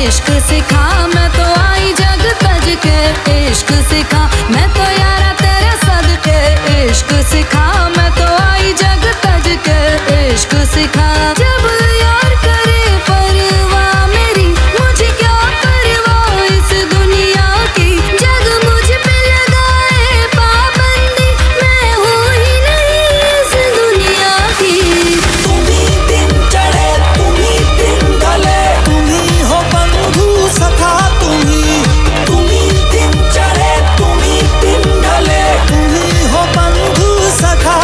इश्क सिखा मैं तो आई जग तज के इश्क सिखा मैं तो यारा तेरे सदके इश्क सिखा मैं तो आई जग तज के इश्क सिखा जब यार करे परवाह मेरी मुझे क्या परवाह इस दुनिया की जग मुझ पे लगाए पाबंदी मैं हूँ ही नहीं इस दुनिया की। तुम्ही दिन चढ़े तुम्ही दिन ढले तुम्ही हो बंधु सखा तुम्ही दिन चढ़े तुम्ही दिन ढले तुम्ही हो बंधु सखा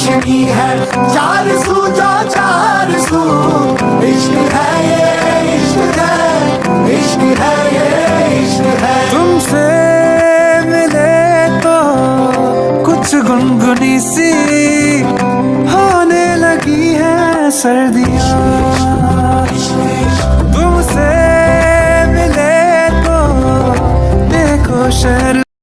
रोशनी है चार सू जो चार सू इश्क है ये इश्क है इश्क है ये इश्क है। तुमसे मिले तो कुछ गुनगुनी सी होने लगी है सर्दियाँ।